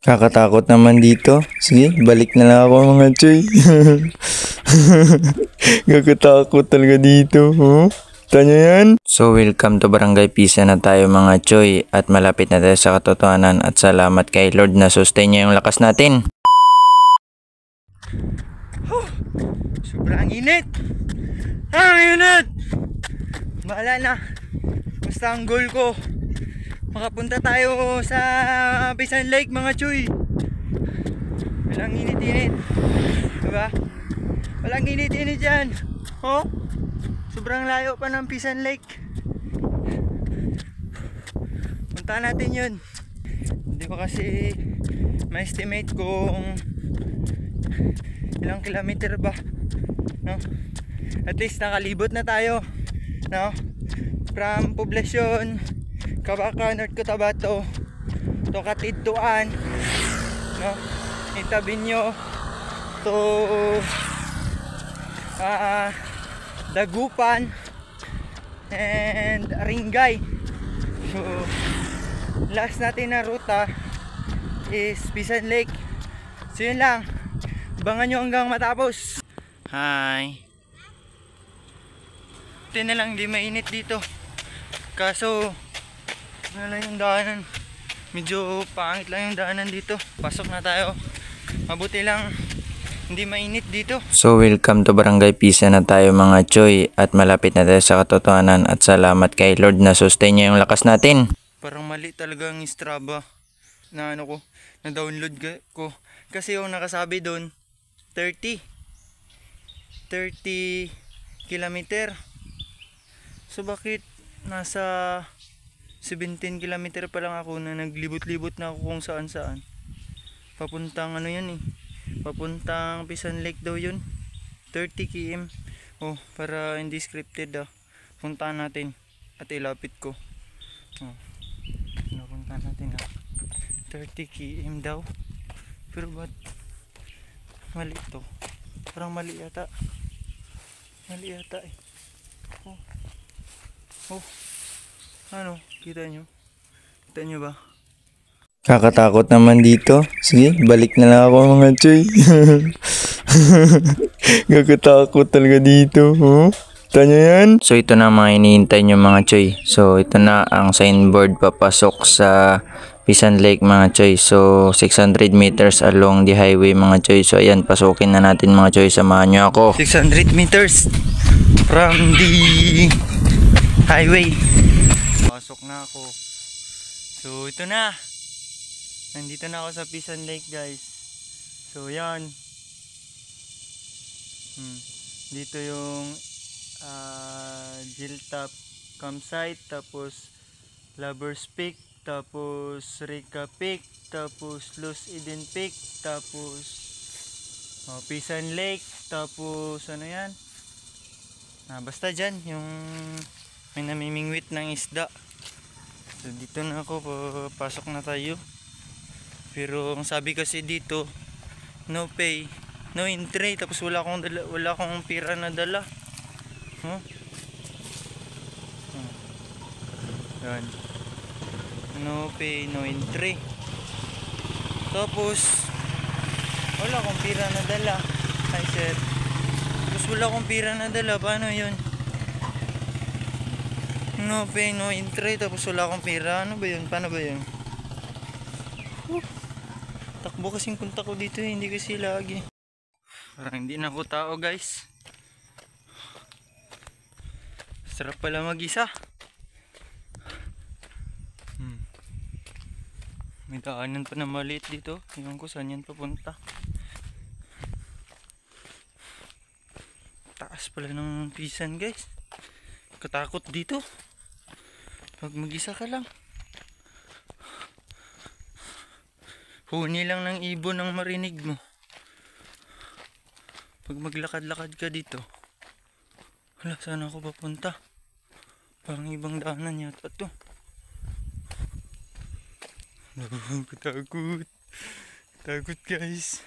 Kakatakot naman dito. Sige, balik na lang ako mga choy. Kakatakot talaga dito. Huh? Tanya yan? So welcome to Barangay Pisa na tayo mga choy. At malapit na tayo sa katotohanan. At salamat kay Lord na sustain niya yung lakas natin. Sobrang init! Ang init! Bahala na. Basta ang goal ko, makapunta tayo sa Pisan Lake mga choy. Walang init-init, diba? Walang init-init dyan. Oh, sobrang layo pa ng Pisan Lake. Punta natin yun. Hindi ko kasi ma-estimate kung ilang kilometer ba, no? At least nakalibot na tayo, no? From Poblacion, Cavaca, North Cotabato to Katidtuan, no? Itabinyo to Dagupan and Ringay. So last natin na ruta is Pisan Lake. So yun lang, abangan nyo hanggang matapos. Hi. Ito na lang, di mainit dito. Kaso ano lang yung daanan, medyo pangit lang yung daanan dito. Pasok na tayo. Mabuti lang hindi mainit dito. So welcome to Barangay Pisa na tayo mga choy. At malapit na tayo sa katotohanan. At salamat kay Lord na sustain niya yung lakas natin. Parang mali talaga ang Strava na ano ko, na download ko. Kasi yung nakasabi doon 30 kilometer. So bakit nasa 17 kilometer pa lang ako na naglibot-libot na ako kung saan saan. Papuntang ano yan eh, papuntang Pisan Lake daw yun, 30 km. Oh, para hindi scripted puntahan natin at ilapit ko. Oh, napuntahan natin 30 km daw. Pero ba't mali ito? Parang mali yata. Mali yata eh. Oh. Oh. Ano? Kita nyo? Kita nyo ba? Kakatakot naman dito. Sige, balik na lang ako mga choy. Kakatakot talaga dito. Huh? Tanya yan? So ito na mga iniintay nyo mga choy. So ito na ang signboard papasok sa Pisan Lake mga choy. So 600 meters along the highway mga choy. So ayan, pasukin na natin mga choy. Samahan nyo ako. 600 meters from the highway. Pasok na ako. So ito na. Nandito na ako sa Pisan Lake guys. So yan. Dito yung Giltap campsite. Tapos Lovers Peak. Tapos Rica Peak. Tapos Luz Eden Peak. Tapos Pisan Lake. Tapos ano yan? Basta dyan yung may namimingwit ng isda. So dito na ako, pasok na tayo. Pero ang sabi kasi dito, no pay, no entry. Tapos wala akong pira na dala. Yan. No pay, no entry. Tapos wala akong pira na dala. Hi sir. Tapos wala akong pira na dala. Paano yun? No pay, no entry. Tapos wala akong pira. Ano ba yun? Paano ba yun? Takbo kasing punta ko dito, hindi kasi lagi. Parang hindi na ako tao guys. Sarap pala mag-isa. May daanan pa na maliit dito. Ewan ko saan yan papunta. Taas pala ng Pisan guys. Katakot dito pag mag-isa ka lang. Huni lang ng ibon ang marinig mo pag maglakad-lakad ka dito. Wala, saan ako papunta? Parang ibang daanan yata to. Takot. Takot guys.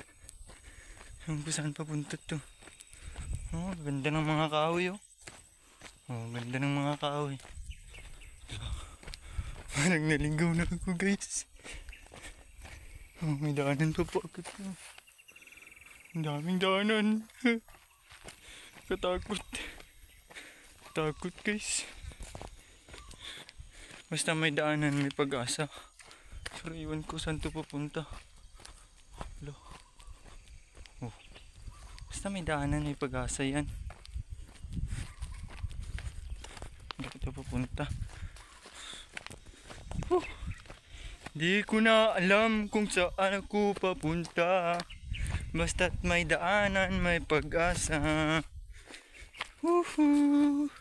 Ewan ko saan papunta to. Oh, ganda ng mga kahoy oh. Oh, ganda ng mga kahoy. Parang naligaw na ako guys. Oh, may daanan pa po agad. Ang daming daanan. Katakot. Takot guys. Basta may daanan, may pag-asa. Pero iwan ko saan to pupunta. Hello. Oh. Basta may daanan, may pag-asa yan. Hindi ko ito pupunta. Di ko na alam kung saan ako papunta. Basta't may daanan, may pag-asa. Woohoo!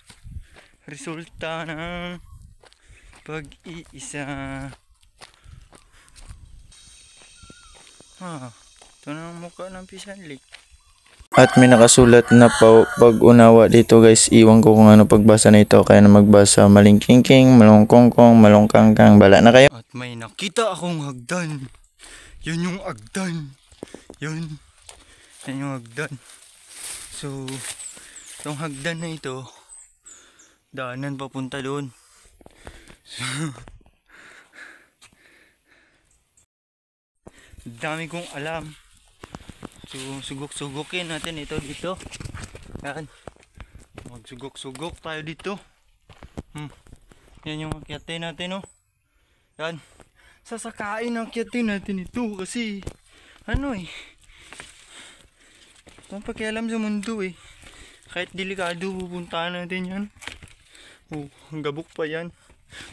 Resulta ng pag-iisa. Ito na ang mukha ng Pisan Lake. At may nakasulat na pag-unawa dito guys. Iwan ko kung ano pagbasa na ito. Kaya na magbasa malingkingking, malongkongkong, malongkangkang. Bala na kayo. At may nakita akong hagdan. Yun yung hagdan. Yun. Yan yung hagdan. So, itong hagdan na ito, daanan papunta doon. So, dami kong alam. So, sugok-sugokin natin ito dito. Yan. Magsugok-sugok tayo dito. Yan yung akyatin natin, oh. Yan. Sasakain ang akyatin natin ito kasi ano eh. Ang pakialam sa mundo eh. Kahit delikado pupuntahan natin yan. Oh, ang gabok pa yan.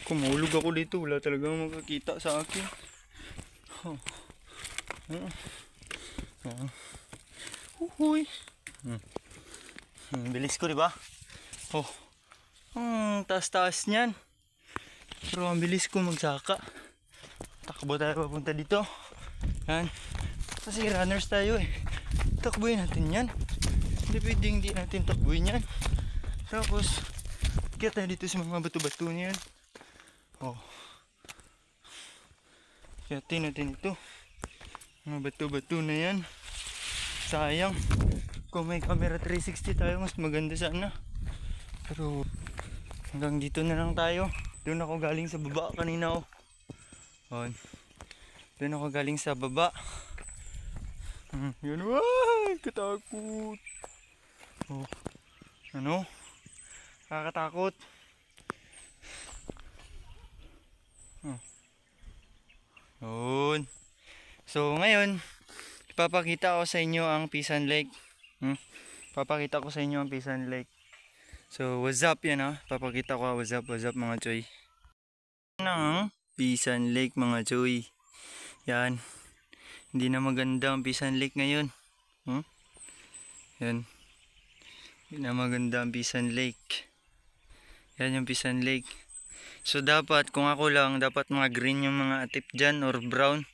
Kumulog ako dito, wala talagang makakita sa akin. Uhuy. Bilis ko, diba? Oh. Taas-taas niyan. Pero ang bilis ko magsaka. Takbo tayo papunta dito. Yan. Kasi runners tayo eh. Takbuhin natin yan. Hindi pwedeng hindi natin takbuhin yan. Tapos, kaya tayo dito sa mga bato-bato niyan. Oh. Kaya natin ito. Mga bato-bato na yan. Sayang. Kung may camera 360 tayo, mas maganda sana. Pero hanggang dito na lang tayo. Doon ako galing sa baba kanina, oh. Doon ako galing sa baba. Yun, ay, katakot. Oh. Ano? Nakakatakot. Yun. So ngayon, ipapakita ko sa inyo ang Pisan Lake. Papakita ko sa inyo ang Pisan Lake. So what's up yan, ha? Papakita ko, what's up mga choy. Ang Pisan Lake mga choy. Yan. Hindi na maganda ang Pisan Lake ngayon. Yan. Hindi na maganda ang Pisan Lake. Yan yung Pisan Lake. So dapat, kung ako lang, dapat mga green yung mga atip dyan or brown.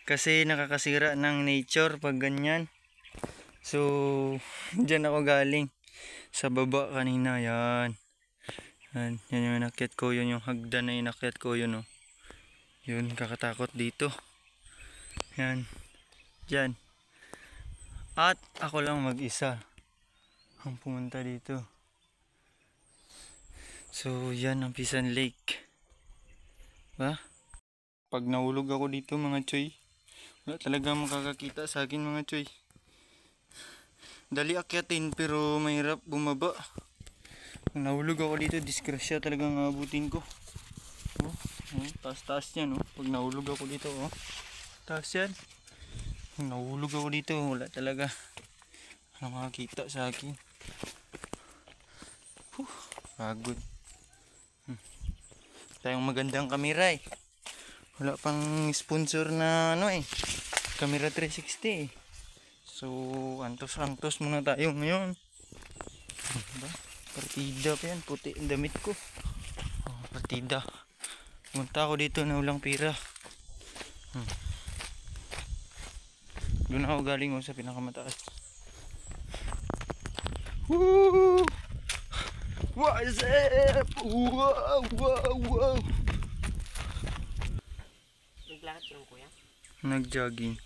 Kasi nakakasira ng nature pag ganyan. So, dyan ako galing. Sa baba kanina, yan. Yan yung inakyat ko, yun yung hagdan na inakyat ko, yun, oh. Yun, kakatakot dito. Yan. Dyan. At ako lang mag-isa ang pumunta dito. So yan ang Pisan Lake. Ba? Pag nahulog ako dito mga choy, wala talagang makakakita sa akin mga choy. Dali akyatin pero mahirap bumaba. Pag nahulog ako dito, disgrasya talagang abutin ko. Taas-taas yan, oh. Pag nahulog ako dito, oh. Taas yan. Pag nahulog ako dito, wala talaga makakita sa akin. Pagod. Tayong magandang kamera eh. Wala pang sponsor na ano eh, camera 360 eh. So antos-antos muna tayo ngayon. Diba? Partida pa yan, puti ang damit ko. Partida. Punta ako dito na walang pira. Doon ako galing, oh, sa pinakamataas. Woo! What's up? Wow, wow, wow. Naglakad ka lang, kuya? Nag-jogging.